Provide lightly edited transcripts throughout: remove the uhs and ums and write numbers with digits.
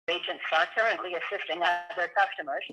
agents are currently assisting other customers.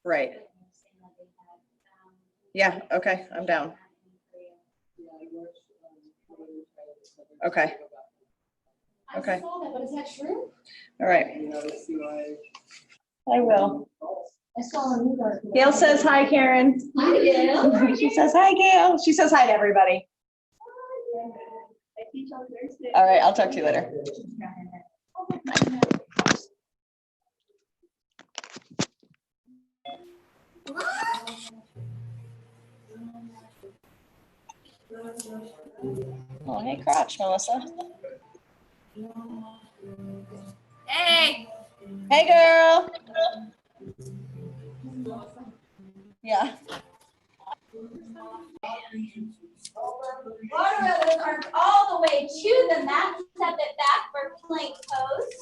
Right. Yeah, okay, I'm down. Okay. Okay. I saw that, but is that true? All right. I will. I saw on you guys. Gail says hi, Karen. Hi, Gail. She says hi, Gail. She says hi to everybody. I teach on Thursday. All right, I'll talk to you later. Oh, hey, crotch, Melissa. Hey. Hey, girl. Yeah. Water those arms all the way to the mat. Step it back for plank pose.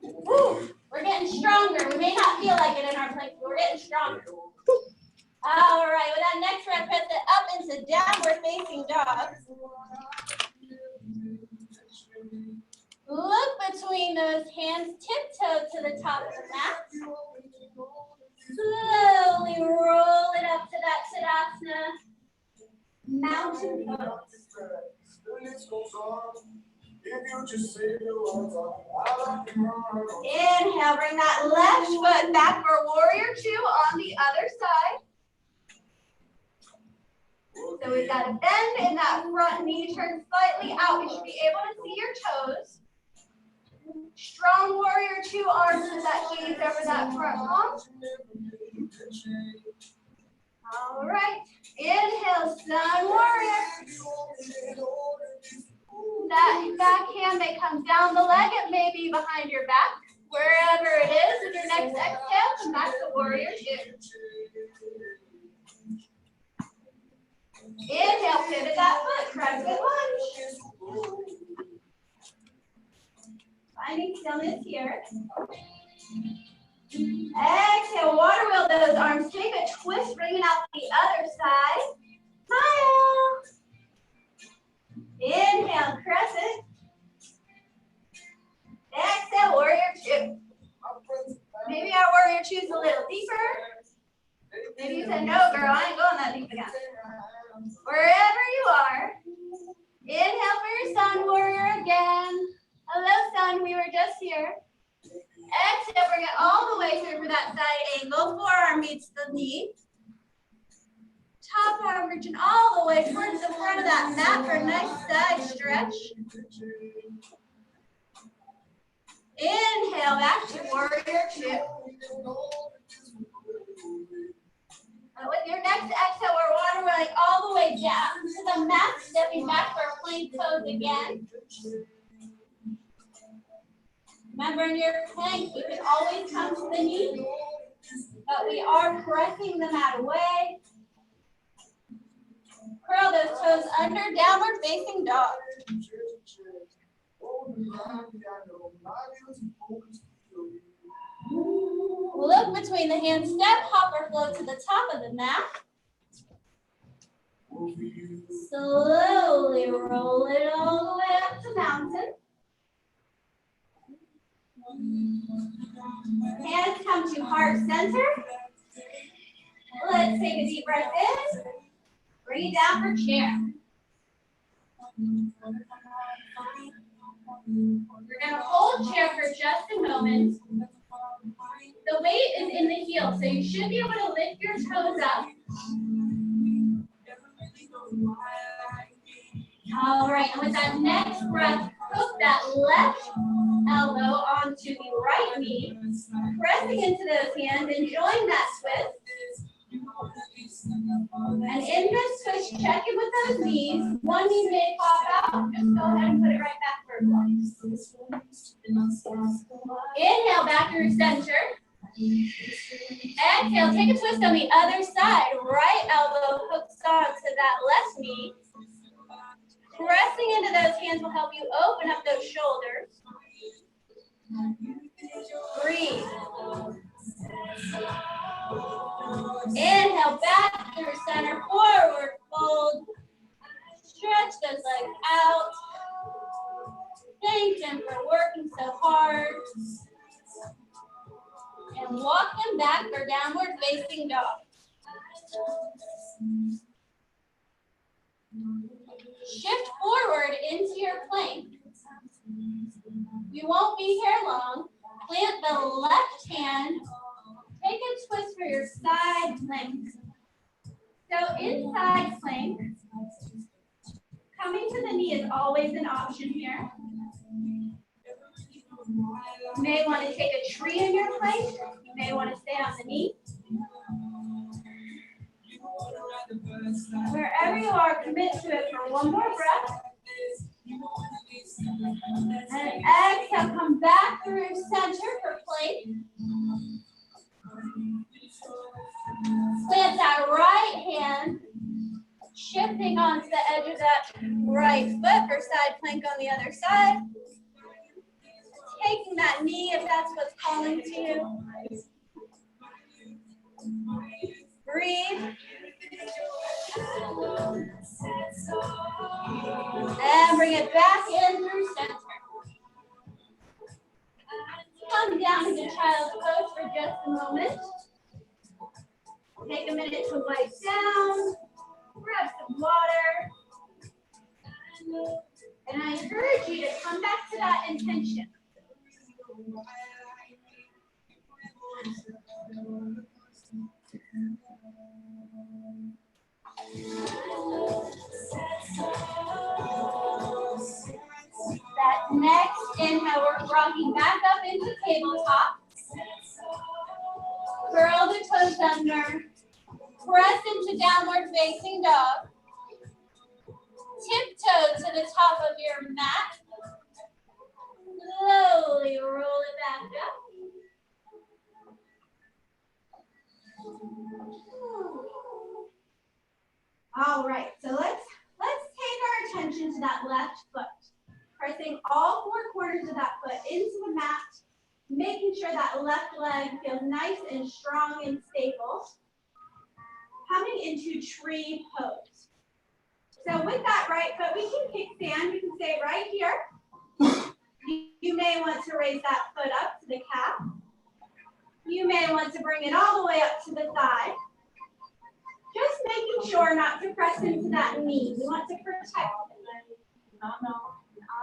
Woo, we're getting stronger. We may not feel like it in our plank, but we're getting stronger. All right, with that next breath, press it up into downward facing dog. Look between those hands, tiptoe to the top of the mat. Slowly roll it up to that Tadasana. Mountain pose. Inhale, bring that left foot back for warrior two on the other side. So we've got a bend in that front knee, turn slightly out. You should be able to see your toes. Strong warrior two arms with that gaze over that front palm. All right. Inhale, sun warrior. That back hand may come down the leg. It may be behind your back. Wherever it is, with your next exhale, come back to warrior two. Inhale, pivot that foot, crescent lunge. Finding stillness here. Exhale, water wheel those arms. Take a twist, bring it out the other side. Smile. Inhale, crescent. Exhale, warrior two. Maybe our warrior two is a little deeper. Maybe you said, no, girl, I ain't going that deep again. Wherever you are, inhale for your sun warrior again. Hello, sun, we were just here. Exhale, bring it all the way through for that side angle. Forearm meets the knee. Top arm reaching all the way towards the front of that mat for a nice side stretch. Inhale, back to warrior two. With your next exhale, we're water rolling all the way down to the mat, stepping back for a plank pose again. Remember, in your plank, you can always come to the knee, but we are pressing the mat away. Curl those toes under, downward facing dog. Look between the hands, step, hop or flow to the top of the mat. Slowly roll it all the way up to mountain. Hands come to heart center. Let's take a deep breath in. Bring it down for chair. We're going to hold chair for just a moment. The weight is in the heel, so you should be able to lift your toes up. All right, and with that next breath, hook that left elbow onto the right knee, pressing into those hands, enjoying that twist. And in this twist, check in with those knees. One knee may pop out. Just go ahead and put it right back where it was. Inhale, back through center. Exhale, take a twist on the other side. Right elbow hooks onto that left knee. Pressing into those hands will help you open up those shoulders. Breathe. Inhale, back through center, forward fold. Stretch those legs out. Thank them for working so hard. come back for downward facing dog. Shift forward into your plank. You won't be here long. Plant the left hand. Take a twist for your side plank. So inside plank, coming to the knee is always an option here. You may want to take a tree in your plank. You may want to stay on the knee. Wherever you are, commit to it for one more breath. And exhale, come back through center for plank. Plant that right hand, shifting onto the edge of that right foot for side plank on the other side. Taking that knee if that's what's calling to you. Breathe. And bring it back in through center. Come down to child's pose for just a moment. Take a minute to wipe down. Grab some water. And I encourage you to come back to that intention. That next inhale, we're rocking back up into tabletop. Curl the toes under. Press into downward facing dog. Tiptoe to the top of your mat. Slowly roll it back up. All right, so let's take our attention to that left foot. Pressing all four corners of that foot into the mat, making sure that left leg feels nice and strong and stable. Coming into tree pose. So with that right foot, we can kickstand. We can stay right here. You may want to raise that foot up to the calf. You may want to bring it all the way up to the thigh. Just making sure not to press into that knee. We want to protect it.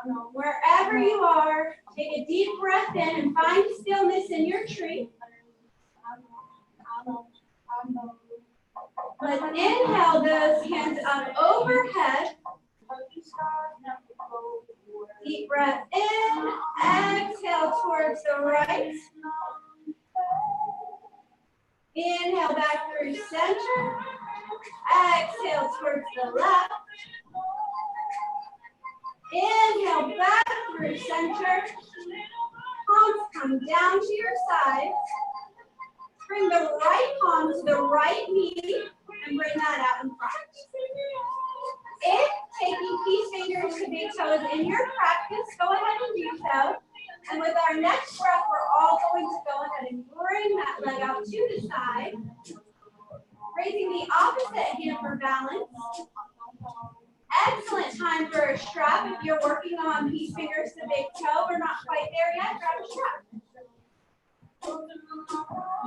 No. Wherever you are, take a deep breath in and find stillness in your tree. Let's inhale those hands up overhead. Deep breath in, exhale towards the right. Inhale back through center. Exhale towards the left. Inhale back through center. Palms come down to your sides. Bring the right palm to the right knee and bring that out in front. If taking peace fingers to big toes in your practice, go ahead and do so. And with our next breath, we're all going to go ahead and bring that leg out to the side. Raising the opposite hand for balance. Excellent time for a strap. If you're working on peace fingers to big toe, we're not quite there yet, grab a strap.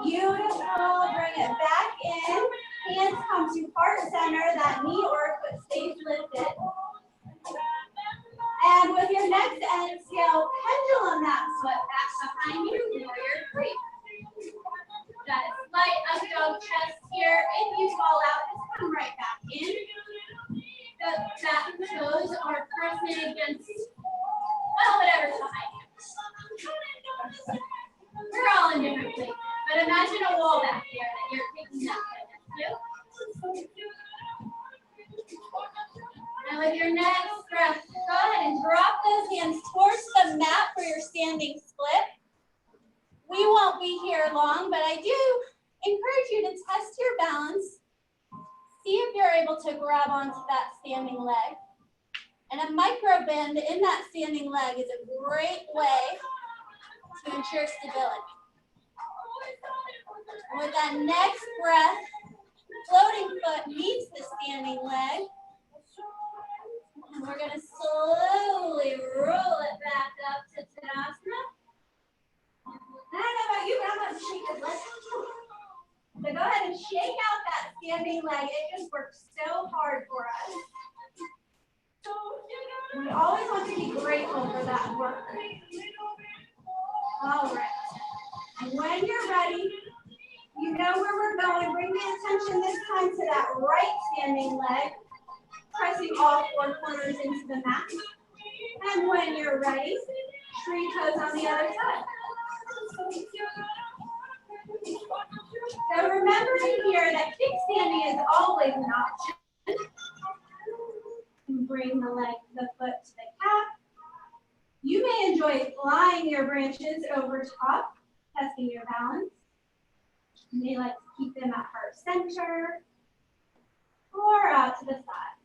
Beautiful, bring it back in. Hands come to heart center, that knee or foot stays lifted. And with your next exhale, pendulum that foot back behind you, warrior three. Got a slight up dog chest here. If you fall out, just come right back in. The toes are pressing against, well, whatever's behind you. We're all in different places, but imagine a wall back there that you're picking up. Now with your next breath, go ahead and drop those hands towards the mat for your standing split. We won't be here long, but I do encourage you to test your balance. See if you're able to grab onto that standing leg. And a micro bend in that standing leg is a great way to ensure stability. And with that next breath, floating foot meets the standing leg. And we're going to slowly roll it back up to Tadasana. I don't know about you, but I'm going to shake this leg. leg. It just works so hard for us. We always want to be grateful for that work. All right. And when you're ready, you know where we're going. Bring the attention this time to that right standing leg, pressing all four corners into the mat. And when you're ready, tree toes on the other side. So remembering here that kickstanding is always an option. And bring the foot to the calf. You may enjoy flying your branches over top, testing your balance. You may like to keep them at heart center or out to the side.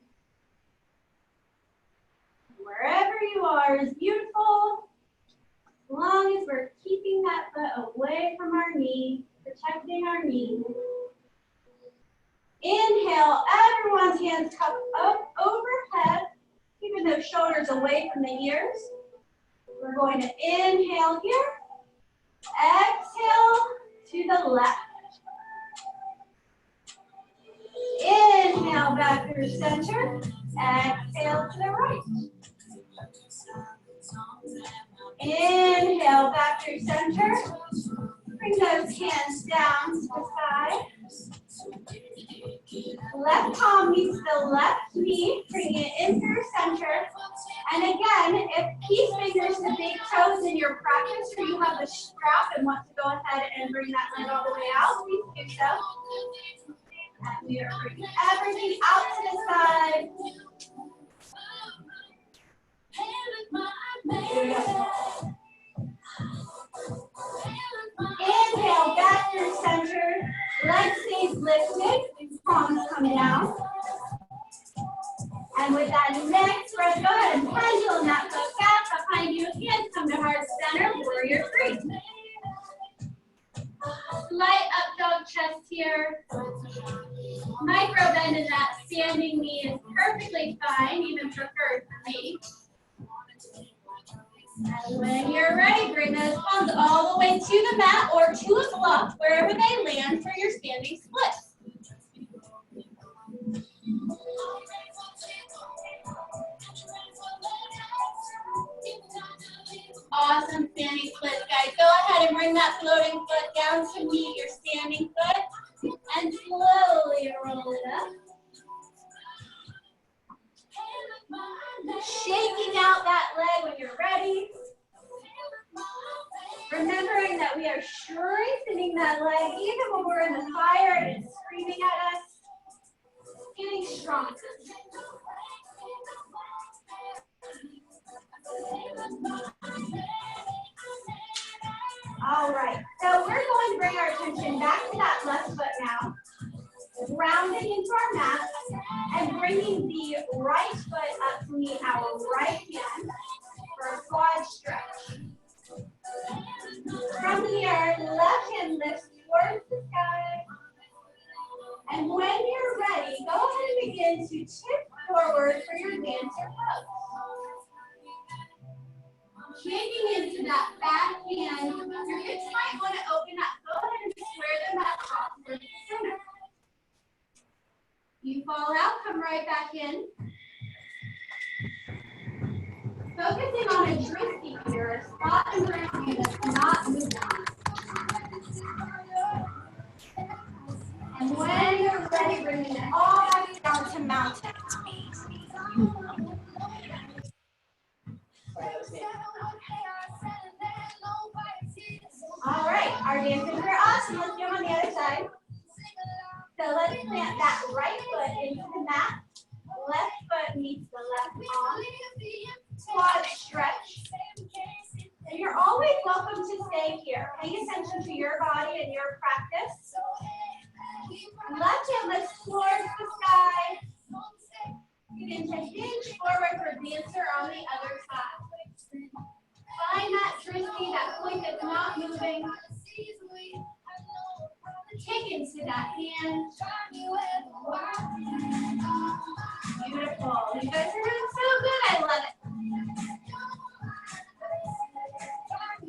Wherever you are is beautiful, as long as we're keeping that foot away from our knee, protecting our knee. Inhale, everyone's hands cupped up overhead, keeping those shoulders away from the ears. We're going to inhale here, exhale to the left. Inhale back through center, exhale to the right. Inhale back through center. Bring those hands down to the side. Left palm meets the left knee, bring it in through center. And again, if key fingers to big toes in your practice, or you have a strap and want to go ahead and bring that leg all the way out, please do so. And we are bringing everything out to the side. Inhale, back through center. Leg stays lifted. Palms come down. And with that next breath, go ahead and pendulum that foot back behind you. Hands come to heart center, warrior three. Light up dog chest here. Micro bend in that standing knee is perfectly fine, even preferred for me. And when you're ready, bring those palms all the way to the mat or to a block, wherever they land for your standing splits. Awesome standing splits, guys. Go ahead and bring that floating foot down to meet your standing foot and slowly roll it up. Shaking out that leg when you're ready. Remembering that we are strengthening that leg even when we're in the fire and it's screaming at us. Getting stronger. All right, so we're going to bring our attention back to that left foot now. Grounding into our mat and bringing the right foot up to meet our right hand for a quad stretch. From here, left hand lifts towards the sky. And when you're ready, go ahead and begin to tip forward for your dancer pose. Shaking into that back hand, your hips might want to open up. Go ahead and square them up top for the center. You fall out, come right back in. Focusing on a drishti here, a spot in front of you that's not moving. And when you're ready, bring it all back down to mountain. All right, our dancers are awesome. Let's go on the other side. So let's plant that right foot into the mat. Left foot meets the left palm. Quad stretch. And you're always welcome to stay here. Pay attention to your body and your practice. Left hand lifts towards the sky. Begin to hinge forward for dancer on the other side. Find that drishti, that point that's not moving. Take into that hand. Beautiful. You guys are doing so good. I love it.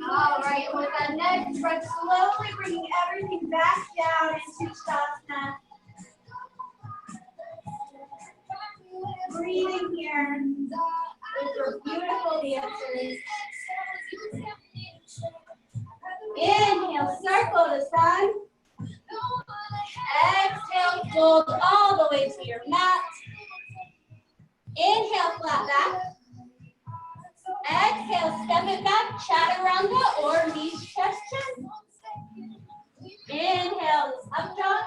All right, with that next breath, slowly bringing everything back down into Shavasana. breathing here. Those are beautiful dancers. Inhale, circle the sun. Exhale, fold all the way to your mat. Inhale, flat back. Exhale, step it back, chaturanga or knee extension. Inhale, up dog.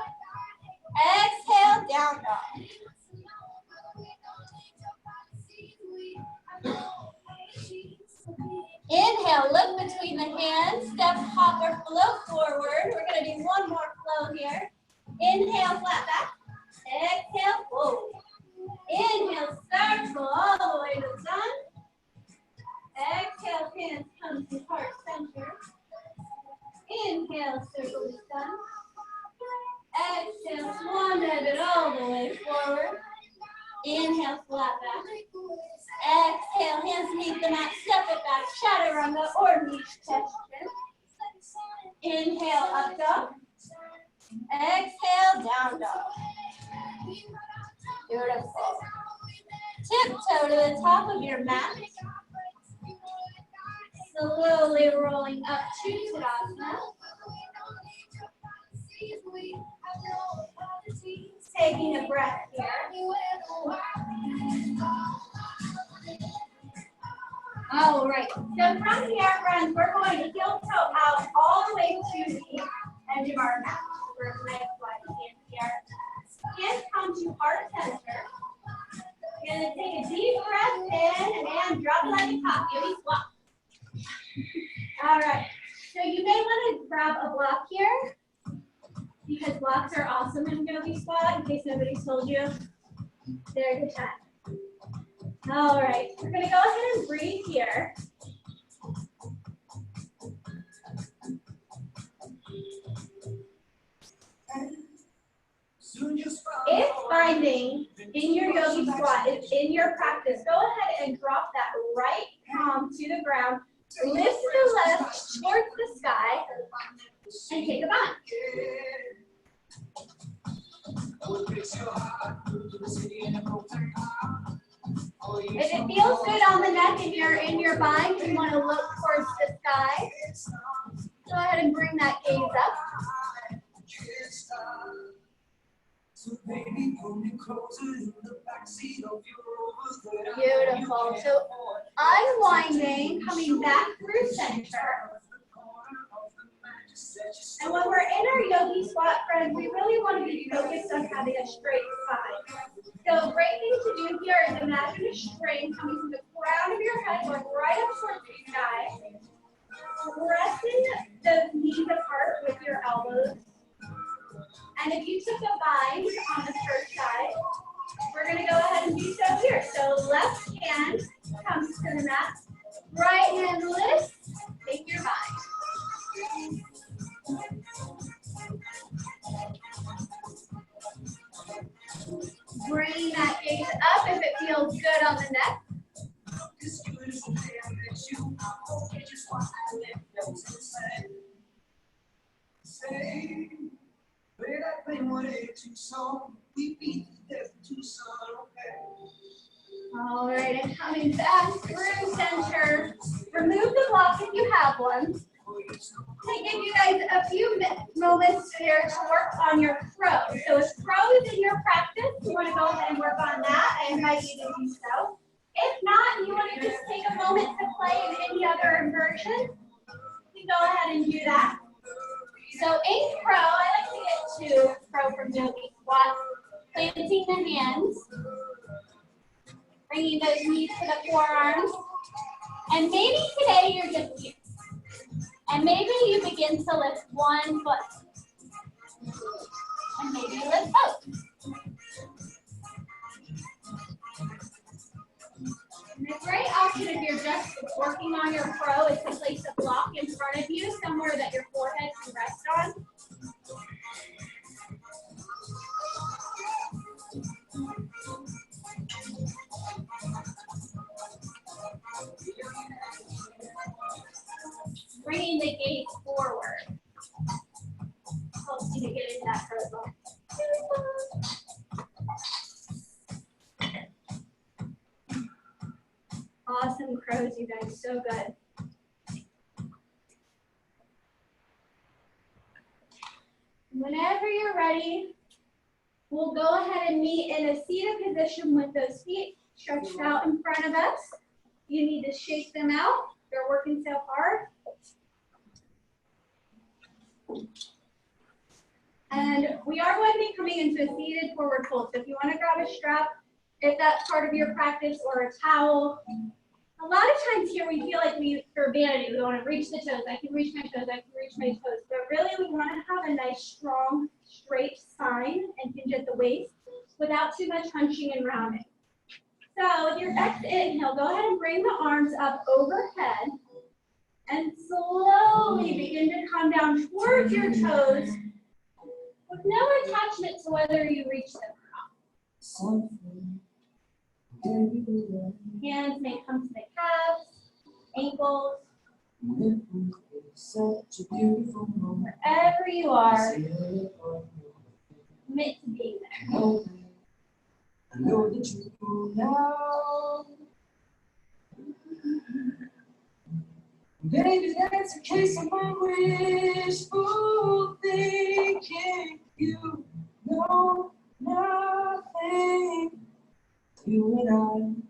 Exhale, down dog. Inhale, look between the hands, step, hop, or flow forward. We're going to do one more flow here. Inhale, flat back. Exhale, fold. Inhale, circle all the way to the sun. Exhale, hands come to heart center. Inhale, circle the sun. Exhale, swan dive it all the way forward. Inhale, flat back. Exhale, hands beneath the mat, step it back, chaturanga or knee extension. Inhale, up dog. Exhale, down dog. Beautiful. Tiptoe to the top of your mat. Slowly rolling up to Tadasana. Taking a breath here. All right, so from here, friends, we're going to heel toe out all the way to the edge of our mat. We're going to slide the hands here. Hands come to heart center. You're going to take a deep breath in and drop it like a top. Yogi squat. All right, so you may want to grab a block here because blocks are awesome in yogi squat in case nobody's told you. Very good time. All right, we're going to go ahead and breathe here. If finding in your yogi squat is in your practice, go ahead and drop that right palm to the ground. Lift the left towards the sky and take a bind. If it feels good on the neck and you're in your bind, you want to look towards the sky. Go ahead and bring that gaze up. Beautiful. So unwinding, coming back through center. And when we're in our yogi squat, friends, we really want to be focused on having a straight spine. So a great thing to do here is imagine a string coming from the crown of your head going right up towards the sky. Pressing the knees apart with your elbows. And if you took a bind on the first side, we're going to go ahead and do so here. So left hand comes to the mat. Right hand lifts, take your bind. Bring that gaze up if it feels good on the neck. All right, and coming back through center. Remove the block if you have one. To give you guys a few moments here to work on your crow. So if crow is in your practice, you want to go ahead and work on that. I invite you to do so. If not, you want to just take a moment to play in any other inversion, you go ahead and do that. So in crow, I like to get to crow from yogi squat. Planting the hands. Bringing those knees to the forearms. And maybe today you're just here. And maybe you begin to lift one foot. And maybe you lift both. And a great option if you're just working on your crow is to place a block in front of you, somewhere that your forehead can rest on. Bringing the gaze forward. Helps you to get into that crow. Awesome crows, you guys, so good. Whenever you're ready, we'll go ahead and meet in a seated position with those feet stretched out in front of us. You need to shake them out. They're working so hard. And we are going to be coming into a seated forward fold. So if you want to grab a strap, if that's part of your practice, or a towel. A lot of times here we feel like for vanity, we want to reach the toes. I can reach my toes, I can reach my toes. But really we want to have a nice, strong, straight spine and hinge at the waist without too much hunching and rounding. So with your next inhale, go ahead and bring the arms up overhead and slowly begin to come down towards your toes with no attachment to whether you reach them or not. Hands may come to the calves, ankles, wherever you are, commit to being there. I know that you go now. Baby, that's a case of my wishful thinking. You know nothing. You and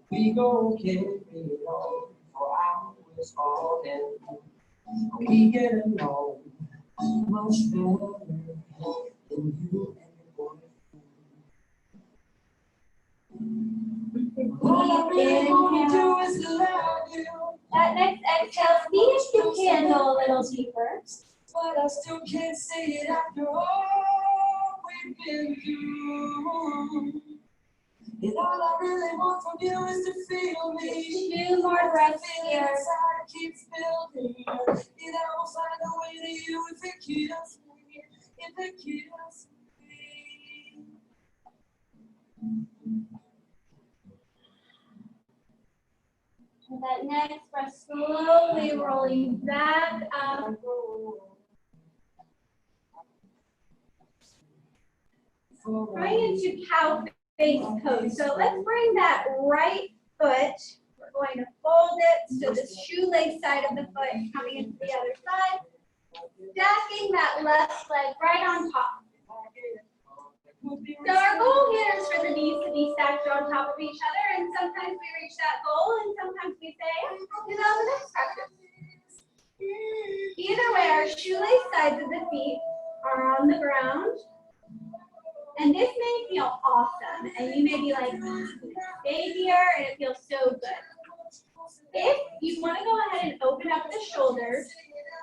we go carry it on for hours on end. We get along much better than you and your boyfriend. All I really want to do is love you. That next exhale, see if you can go a little deeper. But I still can't say it after all we've been through. And all I really want from you is to feel me. 2 more breaths here. Inside keeps building. And I will find a way to you if it kills me. If it kills me. And that next breath, slowly rolling back up. Right into cow face pose. So let's bring that right foot. We're going to fold it so the shoelace side of the foot is coming into the other side. Stacking that left leg right on top. So our goal here is for the knees to be stacked on top of each other, and sometimes we reach that goal, and sometimes we say, the next practice. Either way, our shoelace sides of the feet are on the ground, and this may feel awesome, and you may be like, stay here, and it feels so good. If you want to go ahead and open up the shoulders,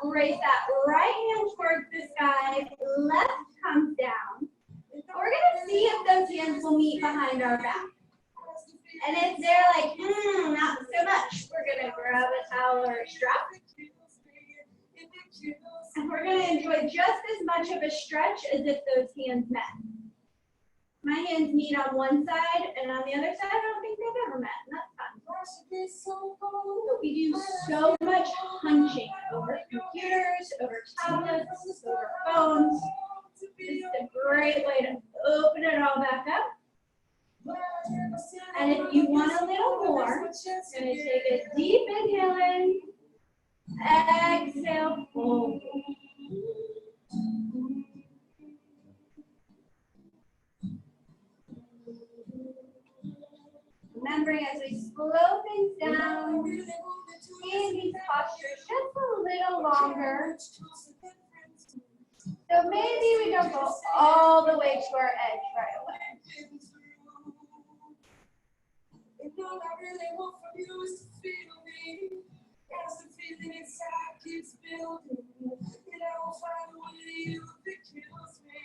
raise that right hand towards the sky, left comes down. We're going to see if those hands will meet behind our back. And if they're like, not so much, we're going to grab a towel or a strap. And we're going to enjoy just as much of a stretch as if those hands met. My hands meet on one side, and on the other side, I don't think they've ever met. And that's fun. But we do so much hunching over computers, over tablets, over phones. This is a great way to open it all back up. And if you want a little more, you're going to take a deep inhale in, exhale, hold. Remembering as we slow things down, in these postures just a little longer. So maybe we don't go all the way to our edge right away. And all I really want from you is to feel me. As the feeling inside keeps building. And I will find a way to you if it kills me.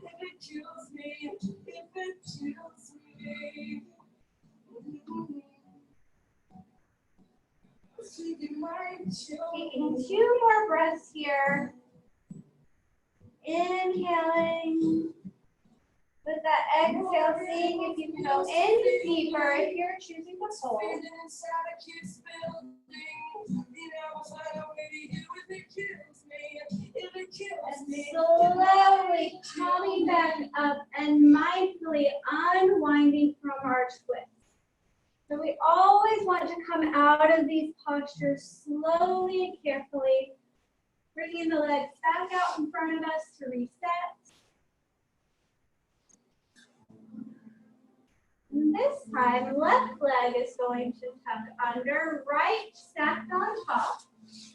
If it kills me. If it kills me. Taking 2 more breaths here. Inhaling. With that exhale, seeing if you can go in deeper if you're choosing to hold. And slowly coming back up and mindfully unwinding from our twist. So we always want to come out of these postures slowly and carefully, bringing the legs back out in front of us to reset. And this time, left leg is going to tuck under, right stacked on top,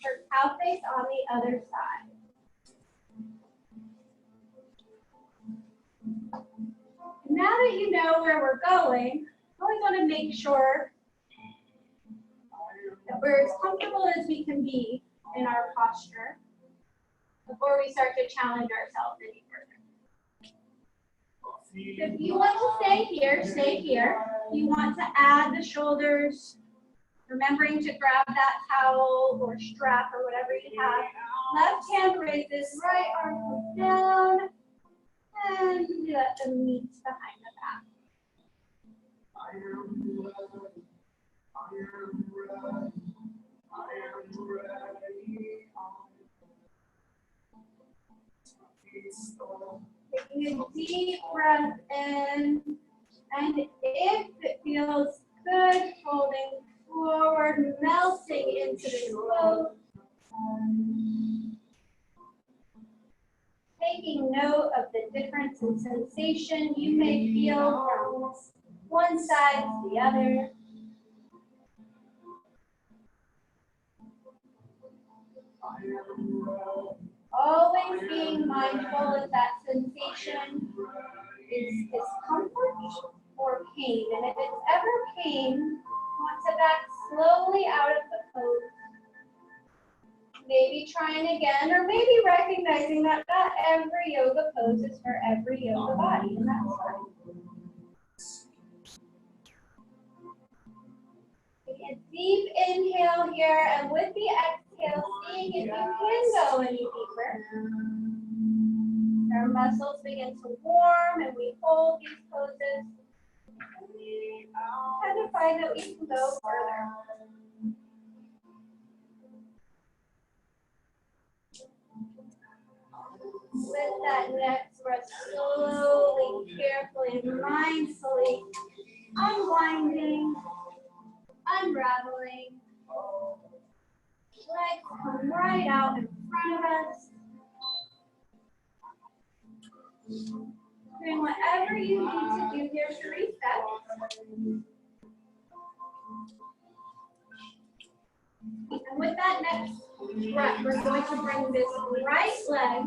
or cow face on the other side. Now that you know where we're going, I always want to make sure that we're as comfortable as we can be in our posture before we start to challenge ourselves any further. If you want to stay here, stay here. If you want to add the shoulders, remembering to grab that towel or strap or whatever you have. Left hand raises, right arm comes down, and we let them meet behind the back. I am ready. Taking a deep breath in, and if it feels good, folding forward, melting into the float. Taking note of the difference in sensation you may feel from one side to the other. Always being mindful if that sensation is discomfort or pain. And if it's ever pain, want to back slowly out of the pose. Maybe trying again, or maybe recognizing that not every yoga pose is for every yoga body, and that's fine. Take a deep inhale here, and with the exhale, seeing if you can go any deeper. Our muscles begin to warm, and we hold these poses. And we kind of find that we can go further. With that next breath, slowly, carefully, and mindfully unwinding, unraveling. Legs come right out in front of us. Doing whatever you need to do here to reset. And with that next breath, we're going to bring this right leg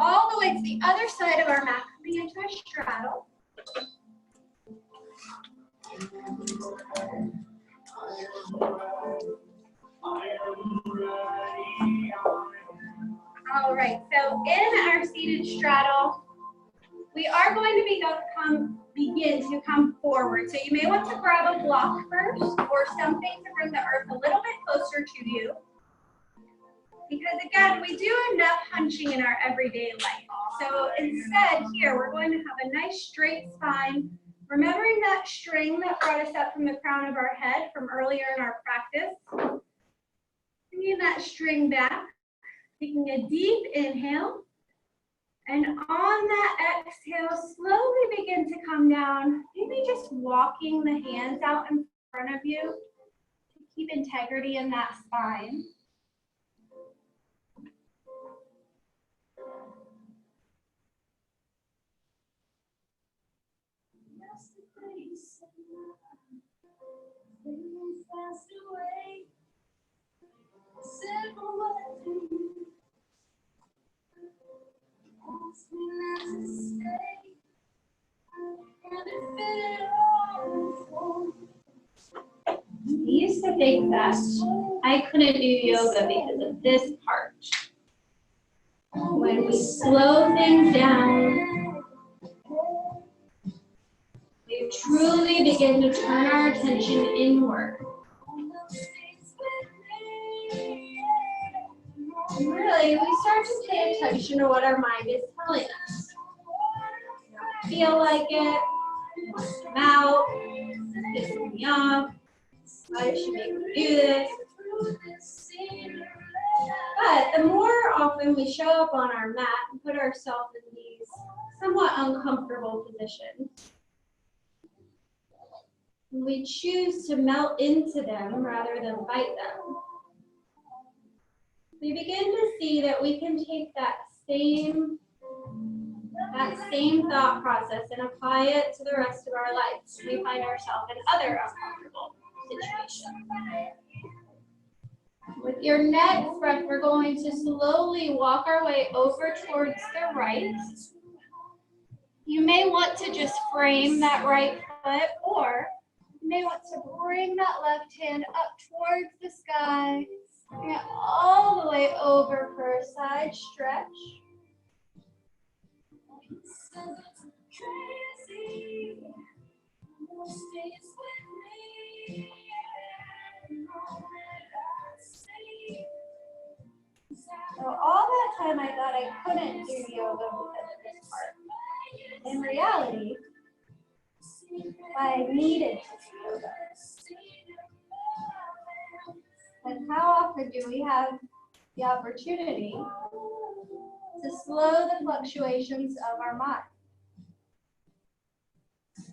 all the way to the other side of our mat, coming into a straddle. All right, so in our seated straddle, we are going to begin to come forward. So you may want to grab a block first or something to bring the earth a little bit closer to you. Because again, we do enough hunching in our everyday life. So instead here, we're going to have a nice straight spine. Remembering that string that brought us up from the crown of our head from earlier in our practice. Bringing that string back, taking a deep inhale. And on that exhale, slowly begin to come down. Maybe just walking the hands out in front of you to keep integrity in that spine. I used to think that I couldn't do yoga because of this part. When we slow things down, we truly begin to turn our attention inward. And really, we start to pay attention to what our mind is telling us. Feel like it, out, pissing me off, why should make me do this? But the more often we show up on our mat and put ourselves in these somewhat uncomfortable positions, We choose to melt into them rather than fight them. We begin to see that we can take that same thought process and apply it to the rest of our lives. We find ourselves in other uncomfortable situations. With your next breath, we're going to slowly walk our way over towards the right. You may want to just frame that right foot, or you may want to bring that left hand up towards the sky. Bring it all the way over for a side stretch. So all that time I thought I couldn't do yoga because of this part. In reality, I needed to do yoga. And how often do we have the opportunity to slow the fluctuations of our mind?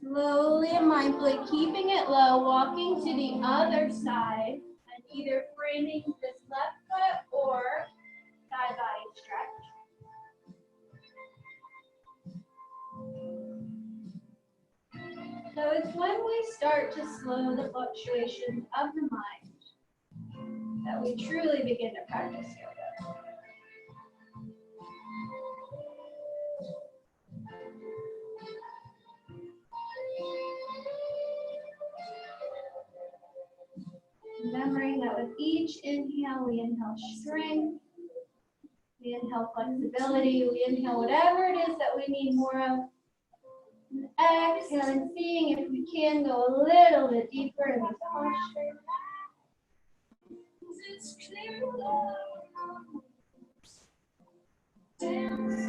Slowly and mindfully keeping it low, walking to the other side, and either framing this left foot or side body stretch. So it's when we start to slow the fluctuations of the mind that we truly begin to practice yoga. Remembering that with each inhale, we inhale strength, we inhale flexibility, we inhale whatever it is that we need more of. And exhale and seeing if we can go a little bit deeper in this posture.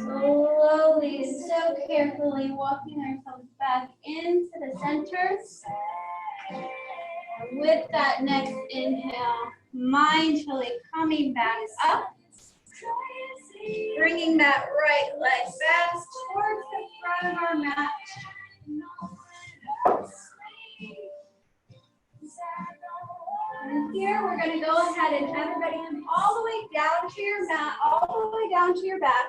Slowly, so carefully walking ourselves back into the center. And with that next inhale, mindfully coming back up. Bringing that right leg back towards the front of our mat. And here we're going to go ahead and everybody come all the way down to your mat, all the way down to your back.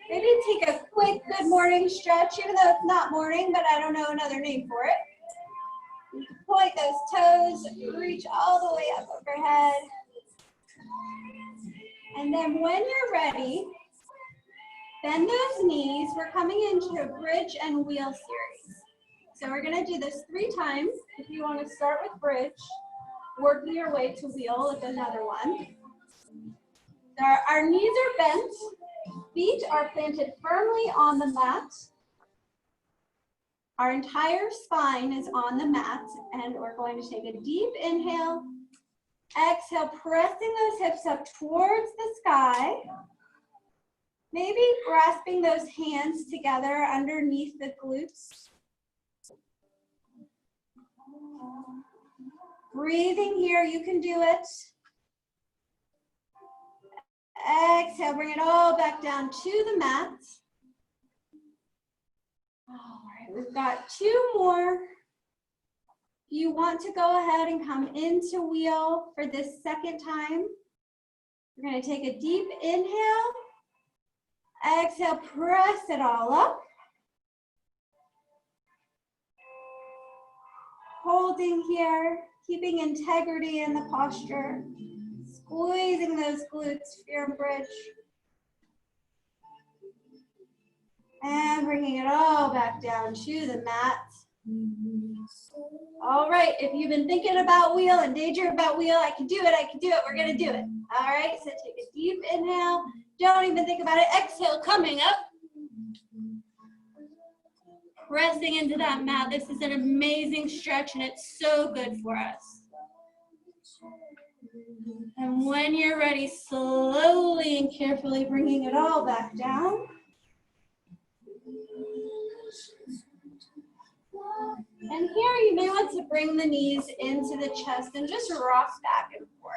Maybe take a quick good morning stretch, even though it's not morning, but I don't know another name for it. You can point those toes, reach all the way up overhead. And then when you're ready, bend those knees. We're coming into a bridge and wheel series. So we're going to do this 3 times. If you want to start with bridge, working your way to wheel with another one. So our knees are bent. Feet are planted firmly on the mat. Our entire spine is on the mat, and we're going to take a deep inhale. Exhale, pressing those hips up towards the sky. Maybe grasping those hands together underneath the glutes. Breathing here, you can do it. Exhale, bring it all back down to the mat. All right, we've got 2 more. You want to go ahead and come into wheel for this second time. We're going to take a deep inhale. Exhale, press it all up. Holding here, keeping integrity in the posture. Squeezing those glutes for your bridge. And bringing it all back down to the mat. All right, if you've been thinking about wheel and daydream about wheel, I can do it, we're gonna do it. All right, so take a deep inhale. Don't even think about it. Exhale, coming up. Pressing into that mat. This is an amazing stretch and it's so good for us. And when you're ready, slowly and carefully bringing it all back down. And here you may want to bring the knees into the chest and just rock back and forth.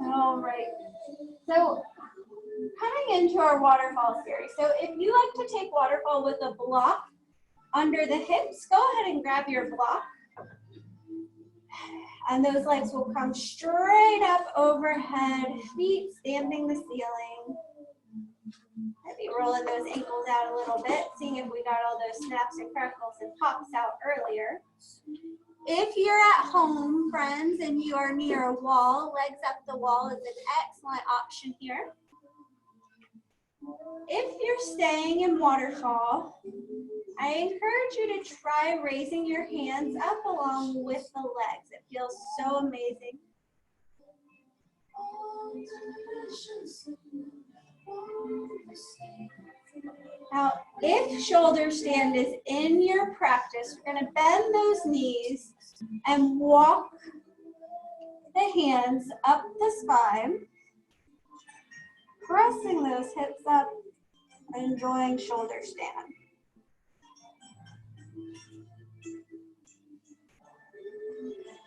All right. So coming into our waterfall series. So if you like to take waterfall with a block under the hips, go ahead and grab your block. And those legs will come straight up overhead, feet stamping the ceiling. Maybe rolling those ankles out a little bit, seeing if we got all those snaps and crackles and pops out earlier. If you're at home, friends, and you are near a wall, legs up the wall is an excellent option here. If you're staying in waterfall, I encourage you to try raising your hands up along with the legs. It feels so amazing. Now, if shoulder stand is in your practice, we're going to bend those knees and walk the hands up the spine, pressing those hips up, enjoying shoulder stand.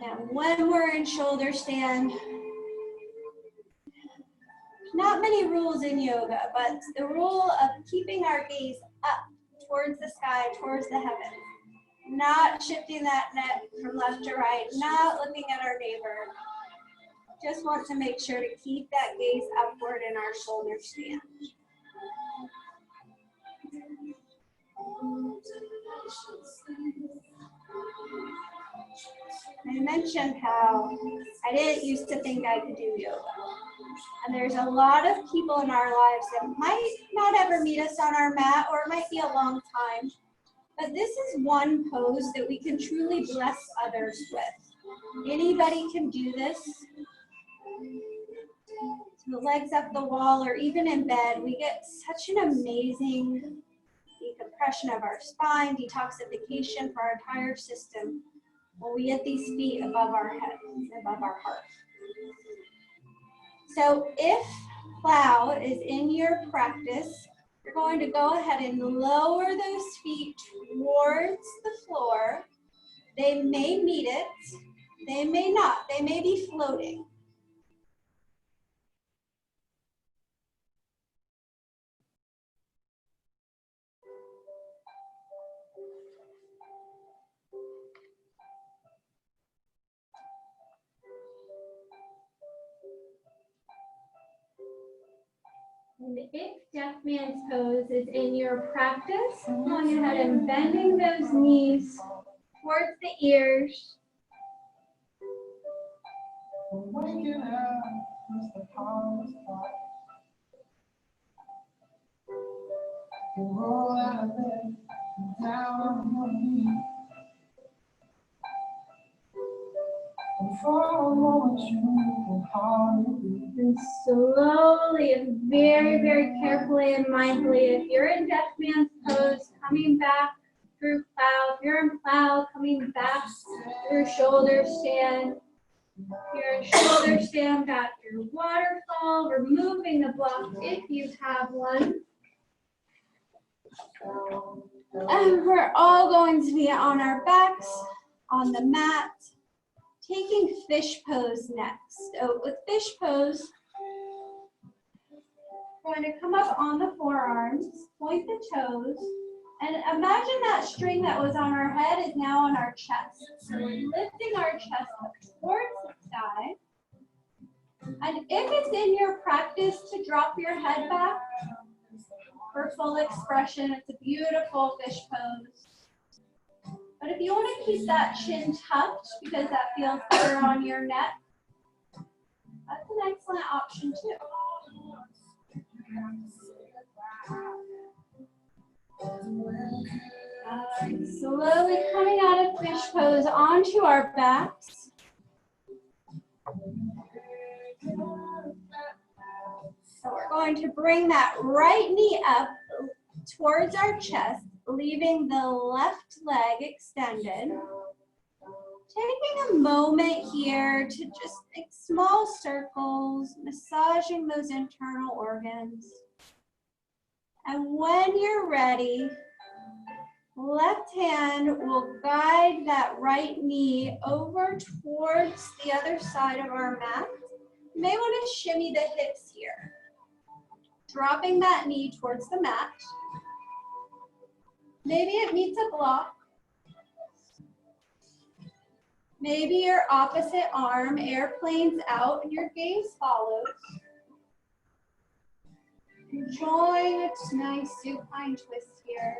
Now, when we're in shoulder stand, not many rules in yoga, but the rule of keeping our gaze up towards the sky, towards the heavens, not shifting that neck from left to right, not looking at our neighbor. Just want to make sure to keep that gaze upward in our shoulder stand. I mentioned how I didn't used to think I could do yoga. And there's a lot of people in our lives that might not ever meet us on our mat, or it might be a long time. But this is one pose that we can truly bless others with. Anybody can do this. So legs up the wall or even in bed, we get such an amazing decompression of our spine, detoxification for our entire system when we get these feet above our head, above our heart. So if plow is in your practice, you're going to go ahead and lower those feet towards the floor. They may meet it, they may not, they may be floating. And if Deaf Man's Pose is in your practice, going ahead and bending those knees towards the ears. And slowly and very, very carefully and mindfully, if you're in Deaf Man's Pose, coming back through plow. If you're in plow, coming back through shoulder stand. If you're in shoulder stand, back through waterfall, removing the block if you have one. And we're all going to be on our backs, on the mat, taking fish pose next. So with fish pose, we're going to come up on the forearms, point the toes, and imagine that string that was on our head is now on our chest. So we're lifting our chest up towards the sky. And if it's in your practice to drop your head back for full expression, it's a beautiful fish pose. But if you want to keep that chin tucked because that feels better on your neck, that's an excellent option too. Slowly coming out of fish pose onto our backs. So we're going to bring that right knee up towards our chest, leaving the left leg extended. Taking a moment here to just make small circles, massaging those internal organs. And when you're ready, left hand will guide that right knee over towards the other side of our mat, You may want to shimmy the hips here. Dropping that knee towards the mat. Maybe it meets a block. Maybe your opposite arm airplanes out and your gaze follows. Enjoying a nice supine twist here.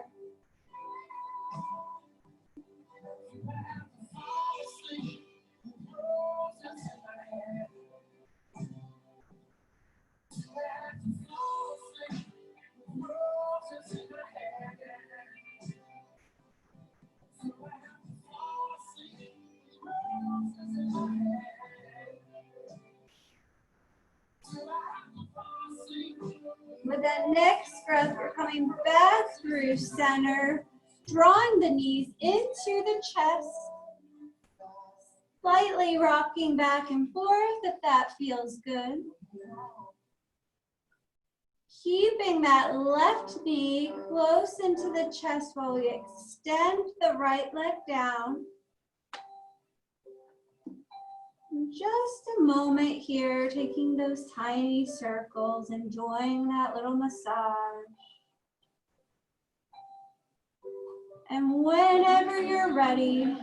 With that next breath, we're coming back through center, drawing the knees into the chest, slightly rocking back and forth if that feels good. Keeping that left knee close into the chest while we extend the right leg down. Just a moment here, taking those tiny circles, enjoying that little massage. And whenever you're ready,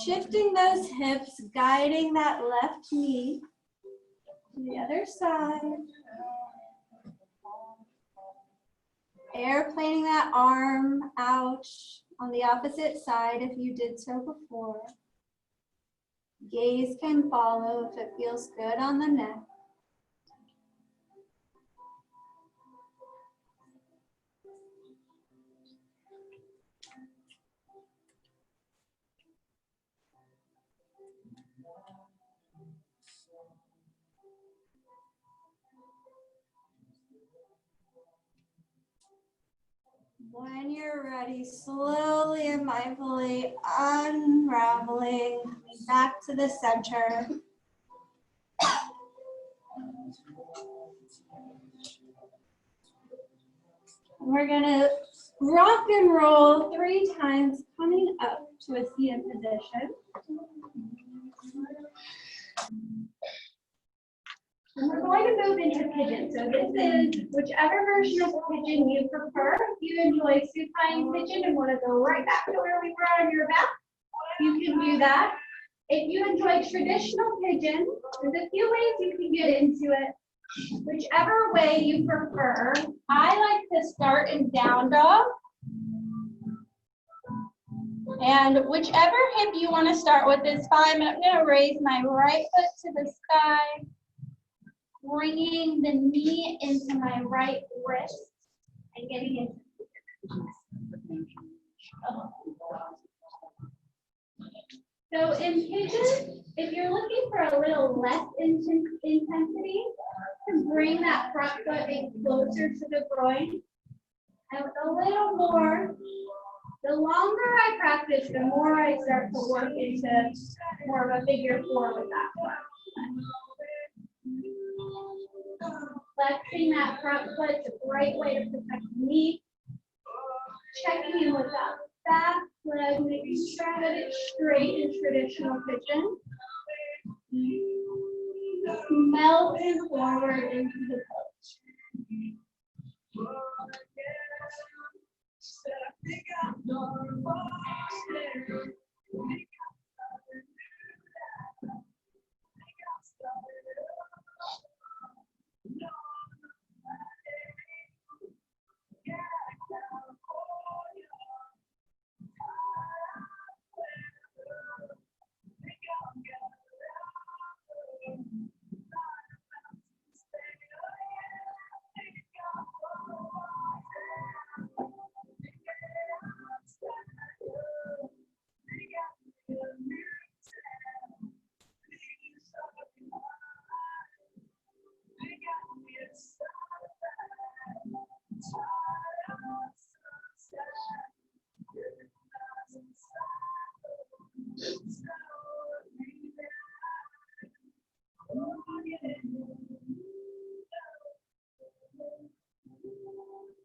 shifting those hips, guiding that left knee to the other side. Airplaning that arm out on the opposite side if you did so before. Gaze can follow if it feels good on the neck. When you're ready, slowly and mindfully unraveling back to the center. We're gonna rock and roll 3 times, coming up to a seated position. And we're going to move into pigeon. So this is whichever version of pigeon you prefer. If you enjoy supine pigeon and want to go right back to where we were on your back, you can do that. If you enjoy traditional pigeon, there's a few ways you can get into it. Whichever way you prefer. I like to start in down dog. And whichever hip you want to start with is fine. I'm going to raise my right foot to the sky. Bringing the knee into my right wrist and getting into. So in pigeon, if you're looking for a little less intensity, to bring that front foot in closer to the groin, and with a little more, the longer I practice, the more I start to work into more of a figure 4 with that front foot. Flexing that front foot is a great way to protect the knee. Checking in with that back leg, making sure that it's straight in traditional pigeon. Melting forward into the pose.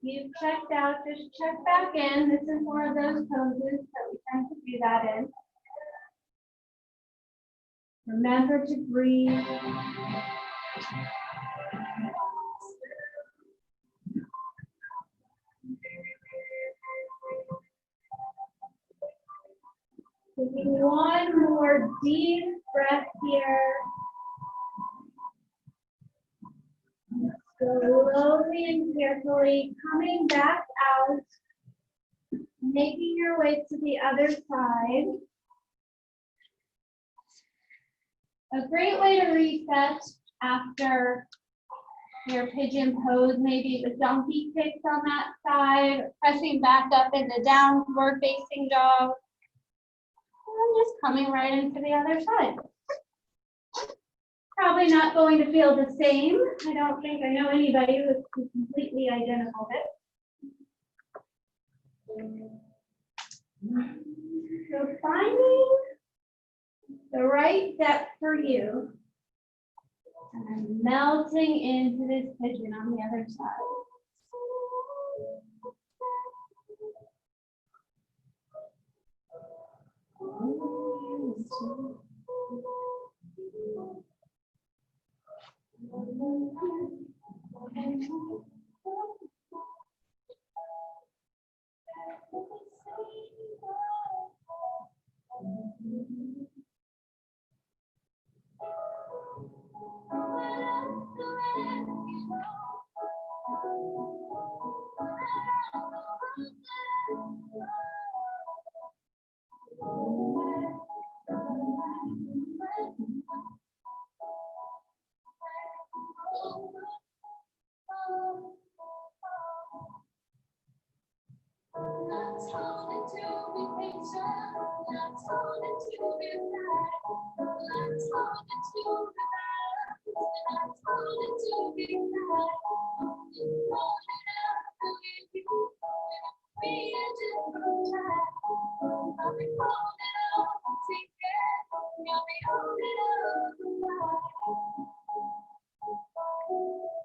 You've checked out, just check back in. This is one of those poses that we tend to do that in. Remember to breathe. Taking one more deep breath here. Slowly and carefully coming back out, making your way to the other side. A great way to reset after your pigeon pose, maybe the donkey kicks on that side, pressing back up into downward facing dog, and just coming right into the other side. Probably not going to feel the same. I don't think I know anybody who's completely identical with. So finding the right depth for you and melting into this pigeon on the other side.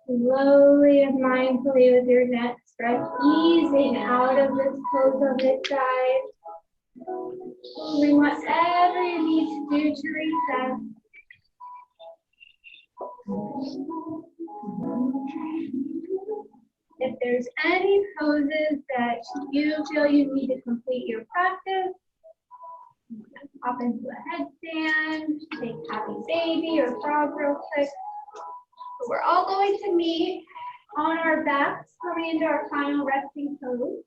Slowly and mindfully with your next breath, easing out of this pose on this side. Doing whatever you need to do to reset. If there's any poses that you feel you need to complete your practice, hop into a headstand, take happy baby or frog real quick. So we're all going to meet on our backs, coming into our final resting pose.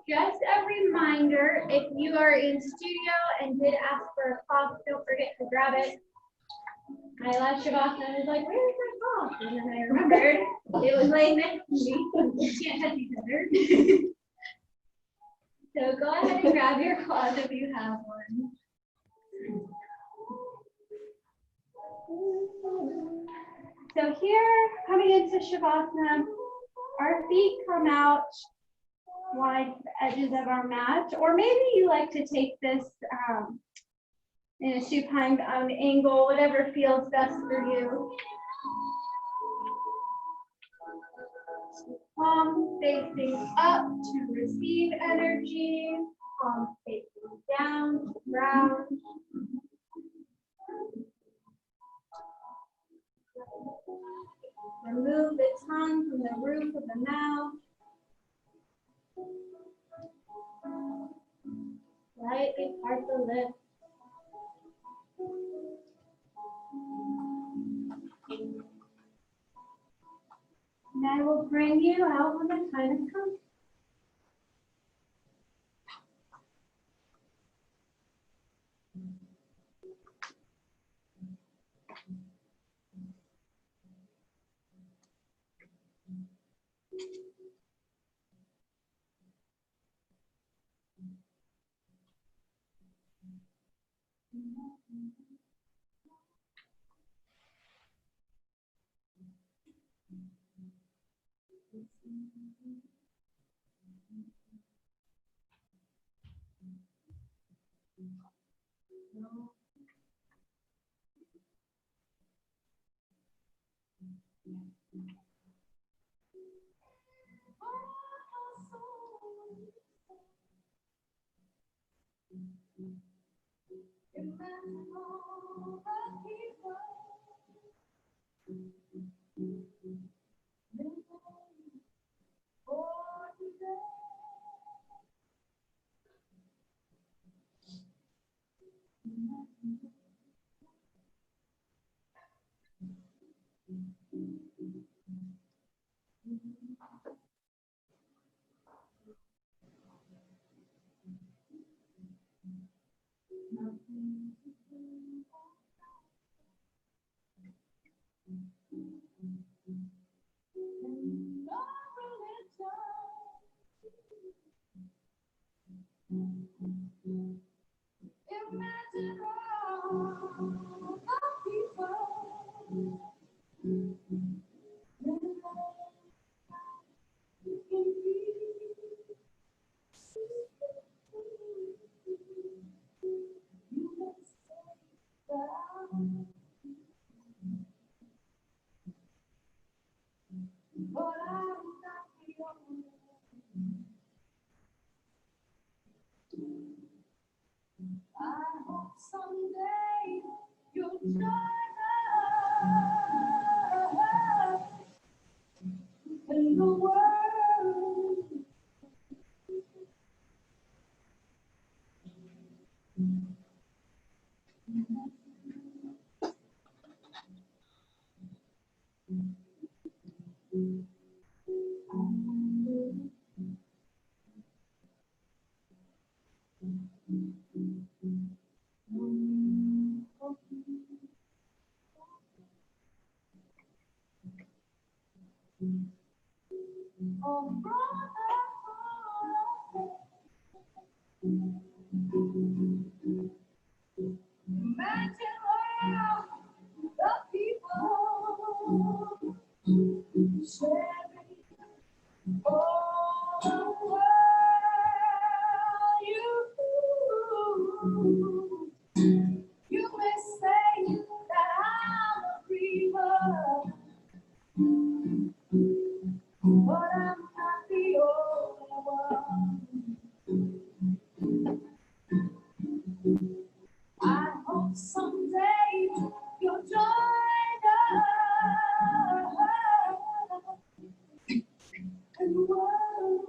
Just a reminder, if you are in studio and did ask for a cloth, don't forget to grab it. I left Shavasana and was like, where's my cloth? And then I remembered it was laying next to me. We can't touch each other. So go ahead and grab your cloth if you have one. So here, coming into Shavasana, our feet come out wide to the edges of our mat, or maybe you like to take this in a supine bound angle, whatever feels best for you. Palms facing up to receive energy, palms facing down to ground. Remove the tongue from the roof of the mouth. Slightly part the lips. And I will bring you out when the time has come. Imagine all the people you can be. You may say that but I'm not the only one. I hope someday you'll join us in the world. Oh, brother, imagine all the people sharing all the world. You may say that I'm a dreamer, but I'm not the only one. I hope someday you'll join us in the world.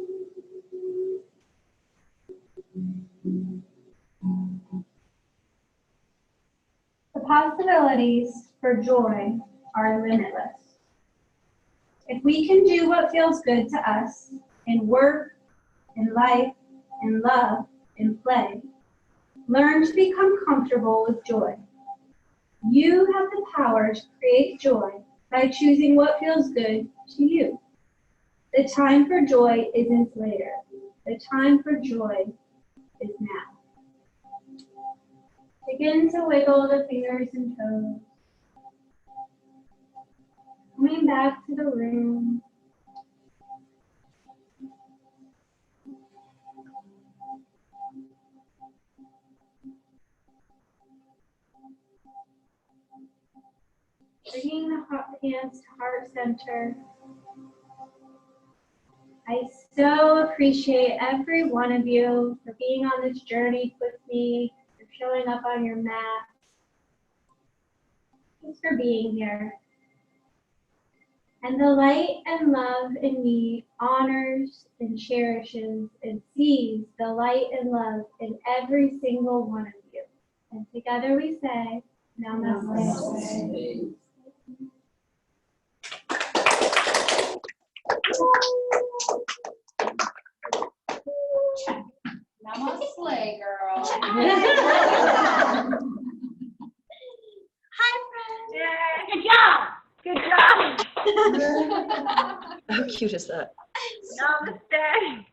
The possibilities for joy are limitless. If we can do what feels good to us in work, in life, in love, in play, learn to become comfortable with joy. You have the power to create joy by choosing what feels good to you. The time for joy isn't later. The time for joy is now. Begin to wiggle the fingers and toes. Coming back to the room. Bringing the hands to heart center. I so appreciate every one of you for being on this journey with me, for showing up on your mat. Thanks for being here. And the light and love in me honors and cherishes and sees the light and love in every single one of you. And together we say, Namaste. Namaste, girl. Hi, friends. Good job. Good job. How cute is that? Namaste.